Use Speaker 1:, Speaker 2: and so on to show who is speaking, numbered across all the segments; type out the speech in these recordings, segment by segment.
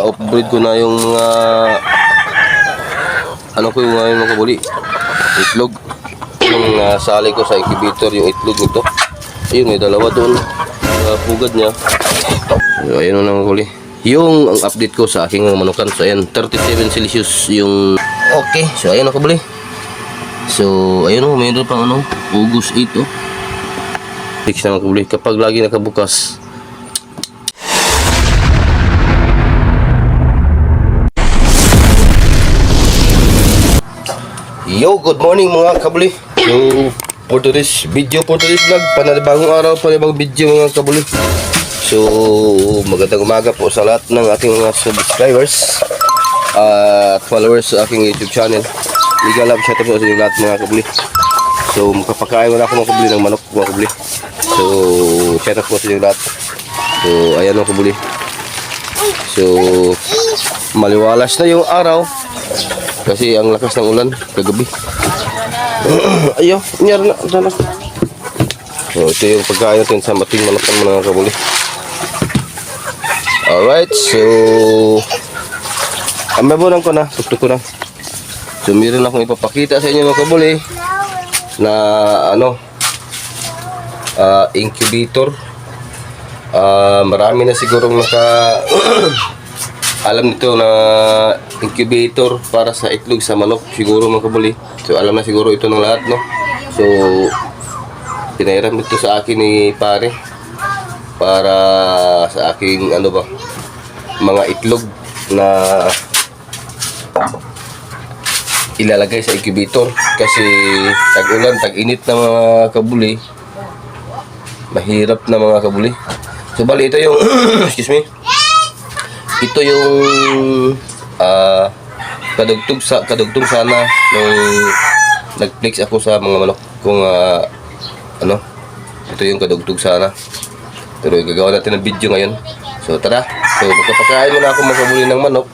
Speaker 1: na-off-breed ko na yung mga ano ko yung mga kabuli, itlog. Yung sali ko sa incubator yung itlog nito. Ayun, may dalawa doon sa pugad niya. So, ayun na mga kabuli. Yung ang update ko sa aking manukan. So ayan, 37 Celsius yung okay. So ayun na kabuli. So ayun o, mayroon pang ano, August 8 o. Fix na mga kabuli. Kapag lagi nakabukas. Yo, good morning mga kabuli. So for today's video, for today's vlog, panibagong araw, panibagong video mga kabuli. So magandang umaga po sa lahat ng ating mga subscribers at followers sa aking YouTube channel. Mega love shout out po sa inyo lahat mga kabuli. So makapakain mo na ako mga kabuli ng manok mga kabuli. So shout out po sa inyo lahat. So ayan mga kabuli. So maliwalas na yung araw kasi ang lakas ng ulan kagabi. Ayo, nyar na sana. So ito yung pagkain natin sa mating manakan mga kabuli. Alright, so amabunan ko na, tuktok ko na. So meron akong ipapakita sa inyo mga kabuli na ano, incubator. Marami na sigurong alam nito na incubator para sa itlog sa manok siguro mga kabuli. So alam na siguro ito ng lahat, no? So pinairam ito sa akin ni pare para sa aking ano ba, mga itlog na ilalagay sa incubator kasi tag-ulan, tag-init na mga kabuli, mahirap na mga kabuli. So bali ito yung excuse me, ito yung kadugtong sana nung nag-flex ako sa mga manok kung ano, ito yung kadugtong sana. Pero gagawa natin ng video ngayon. So tara, so magpapakain muna ako mga kabuli ng manok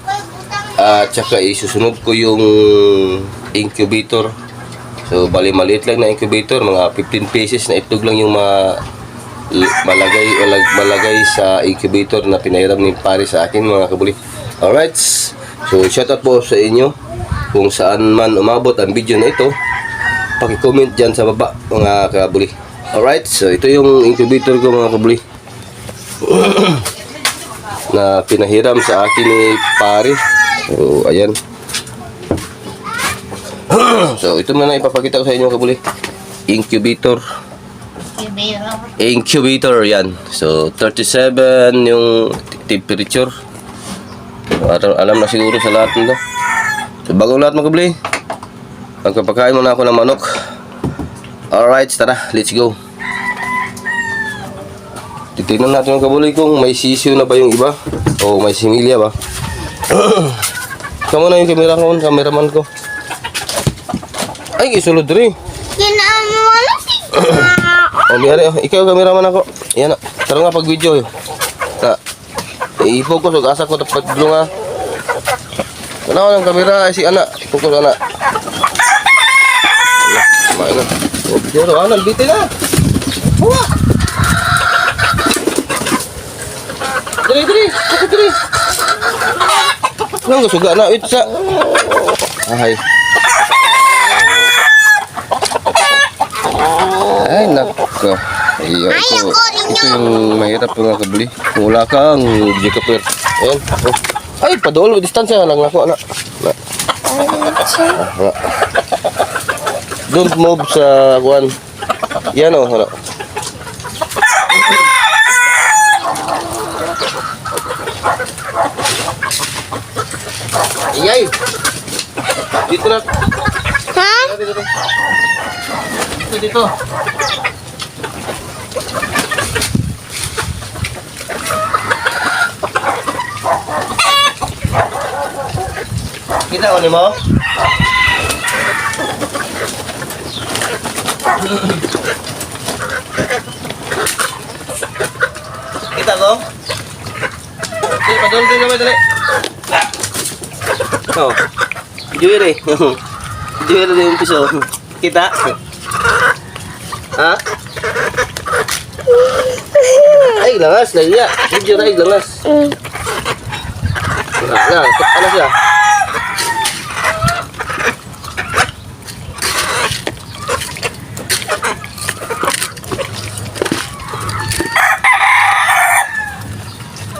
Speaker 1: at saka isusunod ko yung incubator. So bali maliit lang na incubator, mga 15 pieces na itlog lang yung malagay sa incubator na pinairam ni pare sa akin mga kabuli. Alright, so shout out po sa inyo kung saan man umabot ang video na ito, paki-comment dyan sa baba mga kabuli. Alright, so ito yung incubator ko mga kabuli na pinahiram sa akin ni pare. So ayan. So ito na ipapakita ko sa inyo mga kabuli, incubator yan. So 37 yung temperature. Alam na siguro sa lahat nito. So bago lahat mga kabuli, magpapakain muna ako ng manok. Alright, tara, let's go. Titignan natin mga kabuli kung may sisiyo na ba yung iba o may similya ba. Kamo na yung cameraman ko. Ay, isulod rin. Oh, biyari, ikaw cameraman ako. Yan na, tara nga pag video. Na, i-focus, asa ko dapat dulu nga. Ano ko ng camera, si anak. Focus anak. Kumain na. Oh, video na, nandito na. Huwa! Dali, focus dali. Ano nga suga na, wait sa. Ahay. Ay, nako. Iyo, ito yung mahirap mga kabuli. Kung wala kang jikaper. Ayan. Oh. Ay, padolo. Distansya lang ako, anak. Don't move sa kuwan. Yan o, anak. Iyay. Dito na. Ha? Dito. Kita ko ni mo? Kita ko? Dali, padol din naman, dali. Oh, juwiri. Juwiri din yung piso. Kita? Ha? Ay, langas, lagi ya. Video na, langas. Ano siya?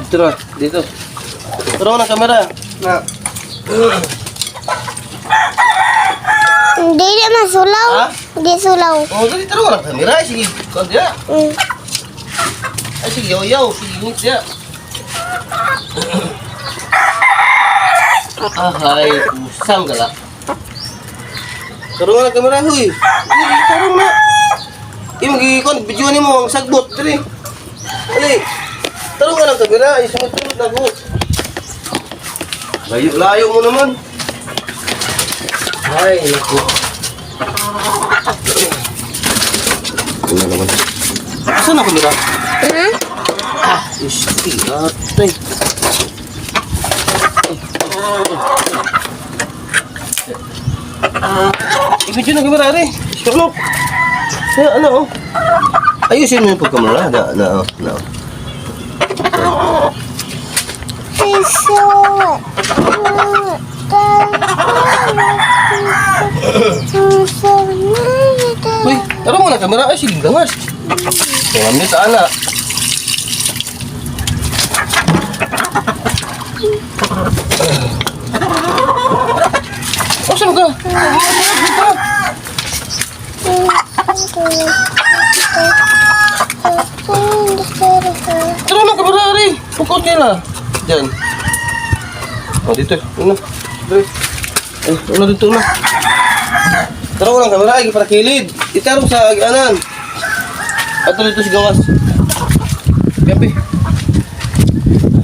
Speaker 1: Dito na, dito. Turo ng kamera. Na.
Speaker 2: Hindi naman sulaw.
Speaker 1: Ha?
Speaker 2: Hindi sulaw.
Speaker 1: Oh, dali turo ng kamera. Sige, kau dia. Ay, sige, yaw. Sige, ngit dia. Ay, pusang gala. Turo ng kamera, huy. Turo na. Yung magigikon, video ni mo, ang sagbot. Dali. Dali. Taro nga ng kamera, sunod-sunod na ko. Layo mo naman. Ay, naku. Ano naman? Saan ang kamera? Isti, atay. I-video ng kamera, re. Sherlock. Ano, oh. Ayusin mo yung pagkamera. Na. Uy, taro mo na kamera. Ay, sige, gangas. Kaya sa anak. Oh, saan ka? Taro na kamera, Ari. Pukot nila. Diyan. Oh, dito. Ano? Ano dito na? Taro ko ng kamera. Ay, para kilid. Itarong sa anan. Ato dito si gawas. Gabi.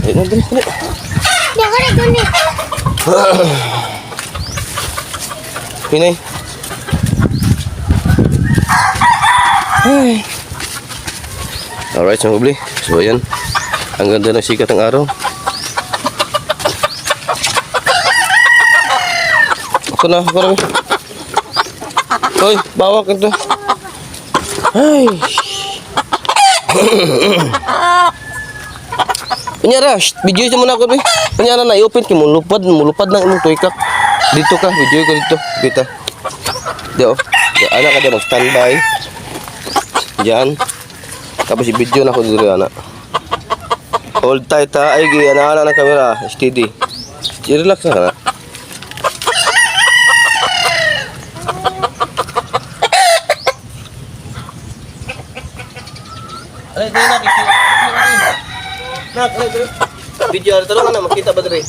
Speaker 1: Ay, dali.
Speaker 2: Dali.
Speaker 1: Pinay. Ay. Alright, mga kabli. So, ayan. Ang ganda ng sikat ng araw. Ako na. Hoy, bawak ito. Ay. Kunyara, video mo na ako, be. Kunyara na, i-open ka. Mulupad na imong tuikak. Dito ka, video ko dito. Kita. Diyo. Anak ka dyan, standby. Diyan. Tapos i-video na ako dito, anak. Hold tight, ha. Ay, anak ng camera. Steady. Relax na ka na. Alay, dito na. Nak, alay, dito. Video, tulungan na. Makita ba dito?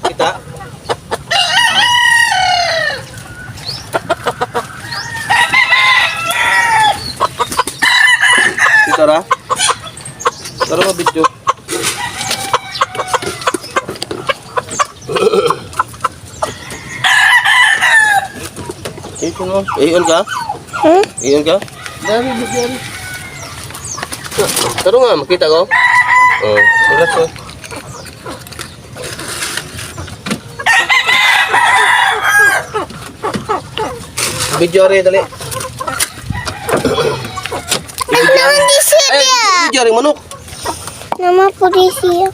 Speaker 1: Kita? Tara. Tara mo video. Iyon ka? Iyon ka? Dari. Tara nga, makita ko. Oh, relax ko. Video rin, dali. Video rin, manok.
Speaker 2: Nama polisi.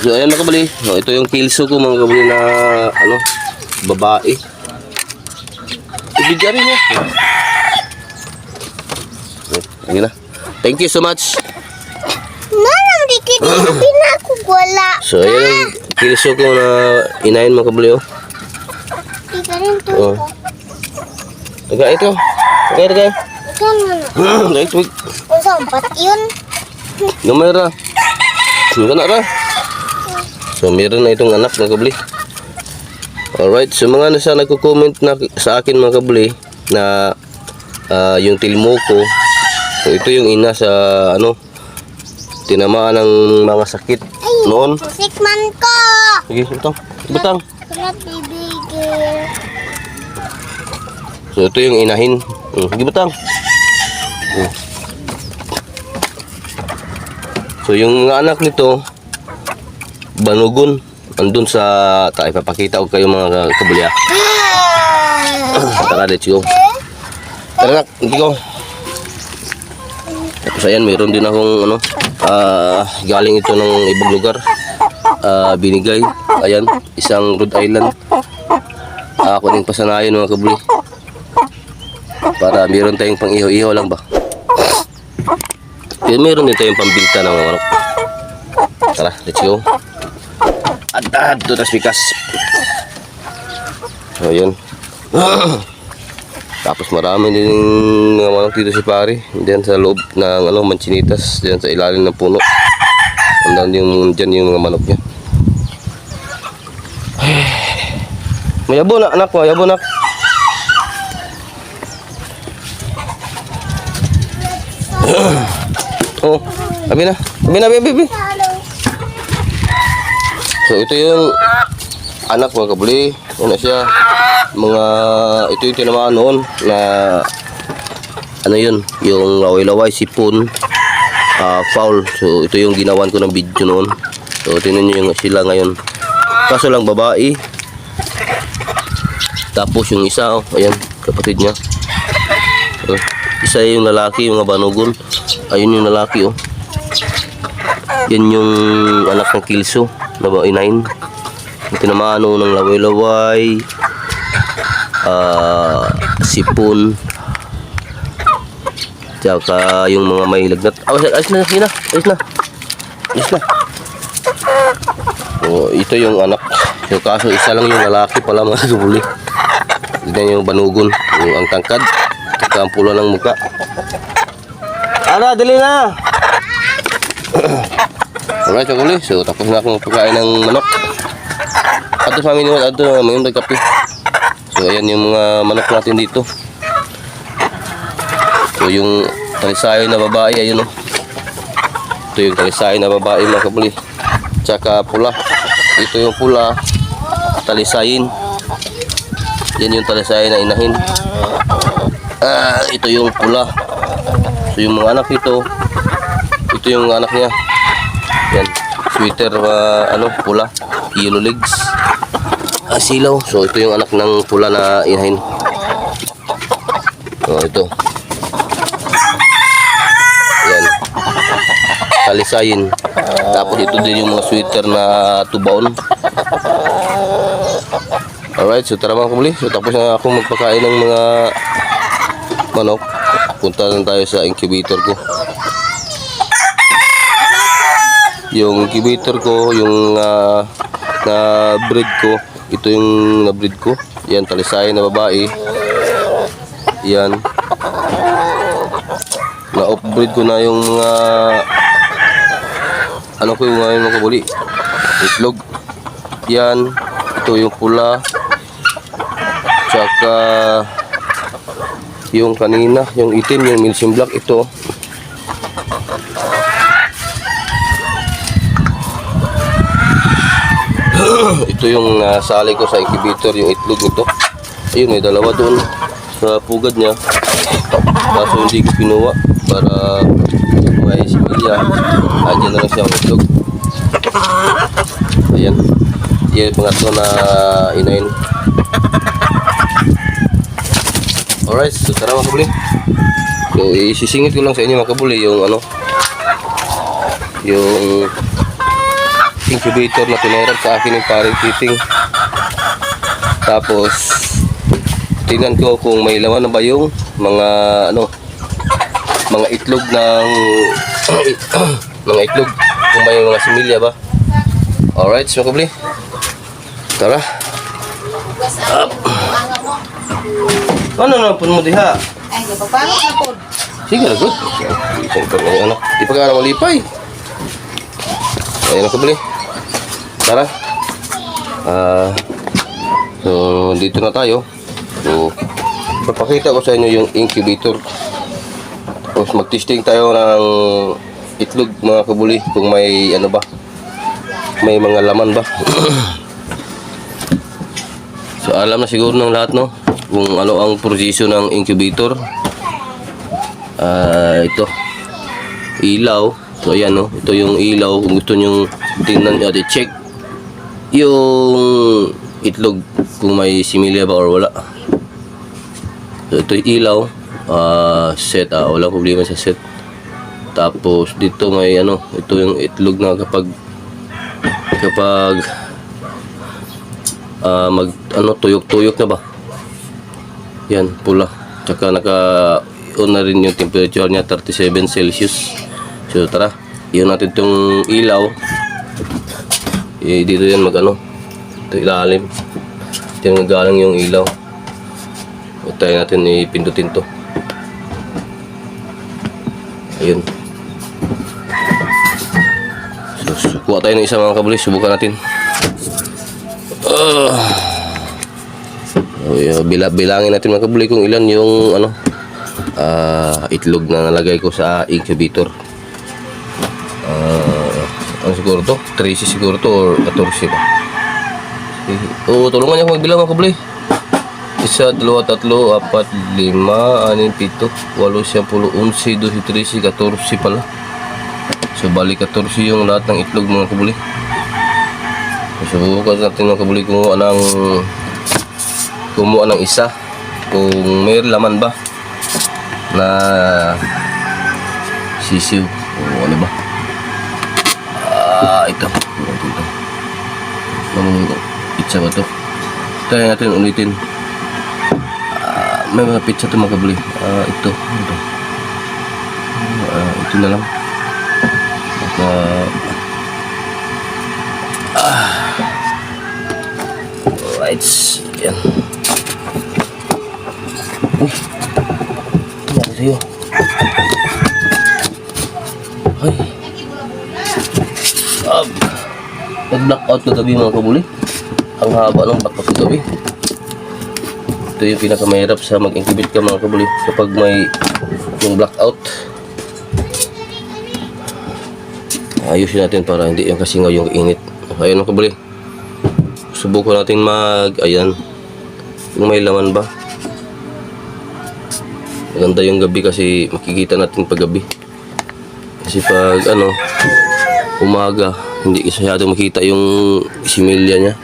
Speaker 1: So, ayan mga kabali. Ito yung kilso ko mga kabali na, babae. Video rin, Ayan na. Thank you so much.
Speaker 2: Manang dikit na ako wala.
Speaker 1: So, ayan yung kilso ko na inayin mga kabali,
Speaker 2: Di ka rin to.
Speaker 1: Oh. Tagay ito. Tagay.
Speaker 2: Saan mo na?
Speaker 1: Right, wait.
Speaker 2: Kung saan pat yun?
Speaker 1: Gamay ra. Gana ra. So, meron na itong anak mga kabali. Alright, so mga nasa nagko-comment na sa akin mga kabali na yung tilmo ko. So, ito yung ina sa tinamaan ng mga sakit noon.
Speaker 2: Sikman ko!
Speaker 1: Sige, butang.
Speaker 2: Sarap bibigil.
Speaker 1: So, ito yung inahin. Sige, butang. So, yung mga anak nito, banugon. Andun sa, ipapakita ko kayo mga kabuli. Tara, let's go. Tara, hindi ko. Tapos ayan, mayroon din akong galing ito ng ibang lugar. Binigay. ayan, isang Rhode Island. Ako din pasanayan mga kabuli. Para meron tayong pang iho-iho lang ba. Pero meron din tayong pambinta ng mga manok. Tara, let's go. At doon na spikas. So, ayan. Tapos marami din mga manok dito si pare. Diyan sa loob ng manchinitas. Diyan sa ilalim ng puno. Andan yung dyan yung mga manok niya. May yabo na anak ko, yabo na. Oh, abi na. Abi. So ito yung anak mga kabuli. Ano siya? Ito yung tinamaan noon na ano yun, yung laway-laway, sipon, foul. So ito yung ginawan ko ng video noon. So tingnan nyo yung sila ngayon. Kaso lang babae. Tapos yung isa, ayan, kapatid niya. Isa yung lalaki, yung mga banugon. Ayun yung lalaki, Yan yung anak ng kilso, na ba, inahin. Yung tinamaan ng laway-laway, sipon, tsaka yung mga may lagnat. Ayos na. So, ito yung anak. So, kaso isa lang yung lalaki pala mga kabuli. Tignan yung banugon, yung ang tangkad, tsaka ang pula ng muka. Ara, dali na! Alright, kabuli. So, tapos na akong pagkain ng manok. Ato sa amin yun, ato mayroon nagkape. So, ayan yung mga manok natin dito. So, yung talisayo na babae, ayun Ito yung talisayo na babae mga kabuli. Tsaka pula. Ito yung pula, talisayin. Yan yung talisayo na inahin. Ito yung pula. So yung mga anak ito yung anak niya. Yan, sweater pula, yellow legs, silaw. So ito yung anak ng pula na inahin. So ito. Yan. Talisayin. Tapos ito din yung mga sweater na tubaon. Alright, so tara mga kabuli. So tapos na ako magpakain ng mga manok. Punta lang tayo sa incubator ko. Yung incubator ko, yung na-breed ko. Ito yung na-breed ko. Yan, talisayin na babae. Yan. Na-off-breed ko na yung mga yung mga kabuli. Itlog. Yan. Ito yung pula. Tsaka yung kanina, yung itim, yung Milsim Black, ito. Ito yung nasali ko sa incubator, yung itlog nito. Ayun, may dalawa doon sa pugad niya. Kaso hindi ko pinuha para may similya. Diyan na lang siya ang itlog. Ayan. Yan yung pangatlo na inain. Alright, so tara mga kabuli. So isisingit ko lang sa inyo mga kabuli yung yung incubator na tinurad sa akin ng paring titing. Tapos tingnan ko kung may laman na ba yung mga mga itlog ng mga itlog, kung may mga similya ba. Alright, so mga kabuli, tara. Ano na pun mo diha?
Speaker 3: Ay, gapapangit na po.
Speaker 1: Sige na, good. Isang ka na anak. Di pa ka na malipay. Ayan na kabili. Tara. So, dito na tayo. So, papakita ko sa inyo yung incubator. Tapos mag-testing tayo ng itlog mga kabuli. Kung may may mga laman ba. So, alam na siguro ng lahat, no? Kung ano ang proseso ng incubator. Ito ilaw. So ayan, no, ito yung ilaw. Kung gusto nyo tingnan at i-check yung itlog kung may similya ba or wala. So ito yung ilaw, set, walang problema sa set. Tapos dito may ito yung itlog na kapag tuyok-tuyok na ba. Yan, pula. Tsaka on na rin yung temperature niya, 37 Celsius. So tara, iyon natin itong ilaw. Dito yan ito ilalim. Ito yung galang yung ilaw. Tayo natin ipindutin to. Ayun. So kuha tayo ng isa mga kabuli, subukan natin. Bilangin natin mga kabuli kung ilan yung itlog na nalagay ko sa incubator. Ano siguro to? 13 siguro to or 14 ba? Tulungan niyo ako magbilang mga kabuli. 1, 2, 3, 4, 5, 6, 7, 8, 9, 10, 11, 12, 13, 14 pala. So bali 14 yung lahat ng itlog mga kabuli. Subukan natin mga kabuli kumuha ng isa kung may laman ba na sisiw o ano ba. Ito pizza ba to? Try natin ulitin. May mga pizza to mga kabuli. Ito na lang. Alright, yan. Tingnan sa'yo. Ay. Nag-blackout kagabi mga kabuli. Ang haba ng blackout kagabi. Ito yung pinakamahirap sa mag-incubate ka mga kabuli. Kapag may yung blackout, ayusin natin para hindi yung kasingaw yung init. Ayun mga kabuli. Subukan natin ayan. Yung may laman ba. Maganda yung gabi kasi makikita natin pag gabi. Kasi pag umaga, hindi masyado makita yung similya niya.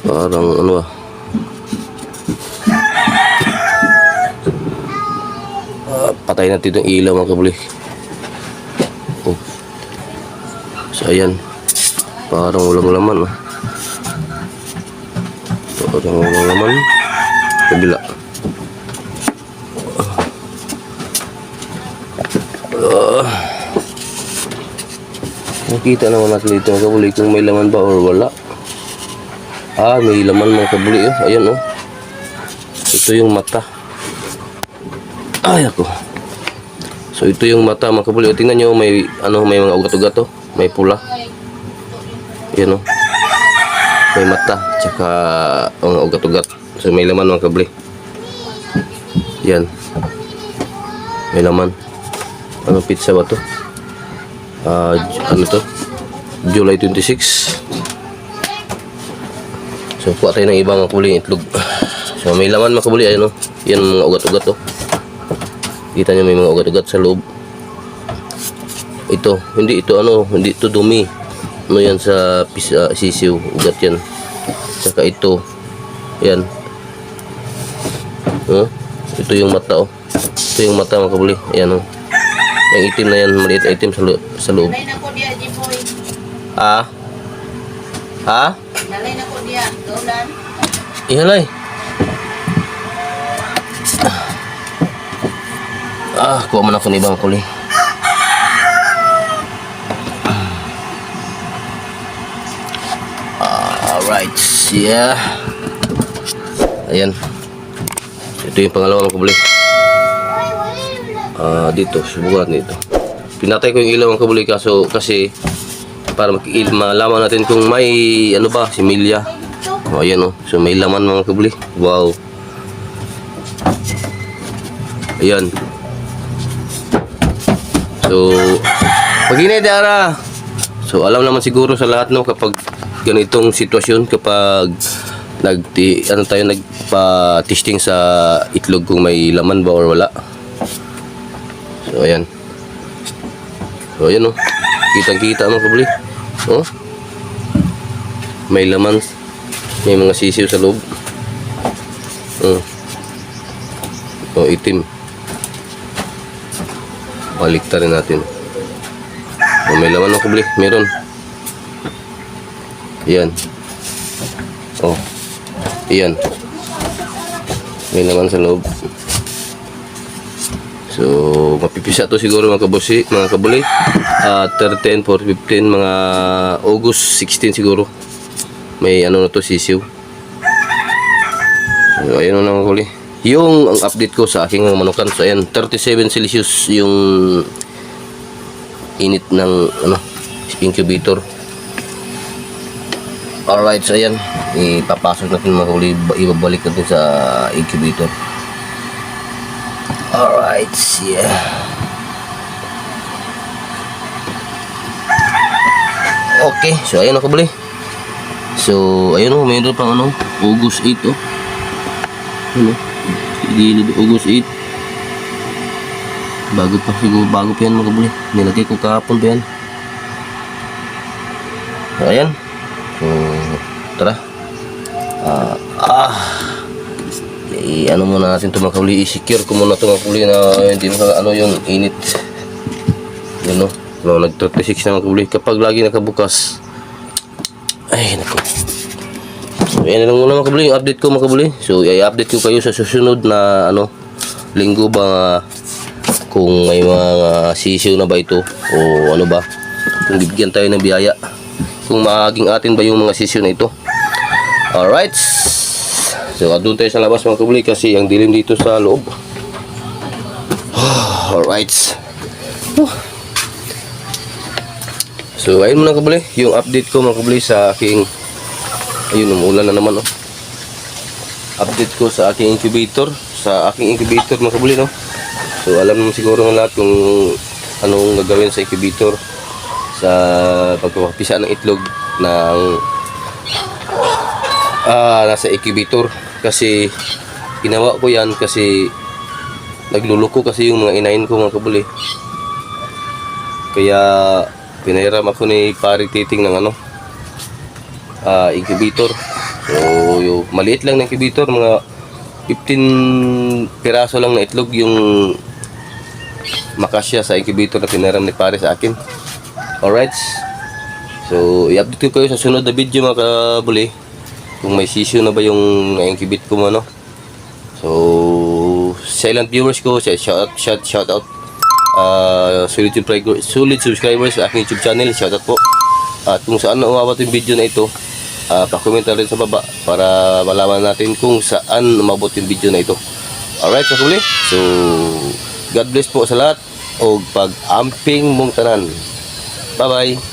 Speaker 1: Parang patay natin itong ilaw mga kabuli. So ayan, parang walang laman. Parang walang laman. Kabila. Nakita naman natin dito mga kabuli kung may laman ba or wala. May laman mga kabuli. Ayan ito yung mata. Ay ako. So ito yung mata mga kabuli. Tingnan nyo, may mga ugat-ugat may pula. Ayan may mata tsaka mga ugat-ugat. So may laman mga kabuli. Yan. May laman. Anong pizza ba to? July 26. So kuha tayo ng ibang mga kabuli itlog. So may laman mga kabuli. Ayan yan mga ugat-ugat kita nyo may mga ugat-ugat sa loob. Hindi ito dumi. Yan sa sisiw, ugat yan. Saka ito yan. Ito yung mata ito yung mata mga kabuli. Ayan yung itim na yan, maliit na itim sa loob.
Speaker 3: Nalay na ko diya, Jiboy. Nalay na ko diya, tulan.
Speaker 1: Ihalay. Kuha mo na ko ng ibang kuli. Alright, yeah. Ayan. Ito yung pangalawang kabuli. Dito, subukan dito. Pinatay ko yung ilaw ng kabuli kasi para malaman natin kung may similya. Ayan so may laman mga kabuli. Wow. Ayan. So pag-inay dara. So alam naman siguro sa lahat kapag ganitong sitwasyon, kapag nagpa-testing sa itlog kung may laman ba or wala. So ayan. So ayan kitang-kita mga kabuli. May laman, may mga sisiw sa loob. Itim. Baliktarin natin. Oh, may laman ng kabuli. Meron. Yan. Oh. Yan. May laman sa loob. So, mapipisa to siguro mga kabuli. 13, 4, 15, mga August 16 siguro. May ano na to, sisiw. So, ayun na mga kabuli. Yung ang update ko sa aking manukan. So, ayan, 37 Celsius yung init ng ano, incubator. Alright, so ayan, ipapasok natin mga kabuli, ibabalik natin sa incubator. Alright, yeah. Okay, so ayun na kabuli. So, ayun o, mayroon pang ano, August 8 o. Ano, August 8. Bago pa siguro, bago pa yan mga kabuli. Nilagay ko kahapon pa yan. So, ayan. So, tara. Ano muna natin ito mga kabuli. I-secure ko muna ito mga kabuli na hindi ano yung init. Yan o. No, nag-36 na mga kabuli. Kapag lagi nakabukas. Ay, naku. So, yan lang muna mga kabuli. Yung update ko mga kabuli. So, i-update ko kayo sa susunod na ano, linggo ba kung may mga sisiw na ba ito o ano ba. Kung bibigyan tayo ng biyaya. Kung maging atin ba yung mga sisiw na ito. Alright. So, doon tayo sa labas mga kabuli kasi ang dilim dito sa loob. Alright. So, ayun muna kabuli. Yung update ko mga kabuli sa aking... Ayun, umulan na naman, oh. Update ko sa aking incubator. Sa aking incubator mga kabuli, no? So, alam naman siguro ng lahat kung anong gagawin sa incubator. Sa pagpapapisa ng itlog ng nasa incubator. Kasi ginawa ko yan kasi nagluluko kasi yung mga inahin ko mga kabuli. Kaya pinahiram ako ni Pari Titing ng ano, incubator. So yung maliit lang na incubator, mga 15 piraso lang na itlog yung makasya sa incubator na pinahiram ni Pari sa akin. Alright. So i-update ko kayo sa sunod na video mga kabuli kung may sisiw na ba yung na-incubate ko mo, no? So, silent viewers ko, shout out. Solid subscribers sa aking YouTube channel, shout out po. At kung saan na umabot yung video na ito, pa-comment na rin sa baba para malaman natin kung saan umabot yung video na ito. Alright, kakuli. So, God bless po sa lahat o pag-amping mong tanan. Bye-bye.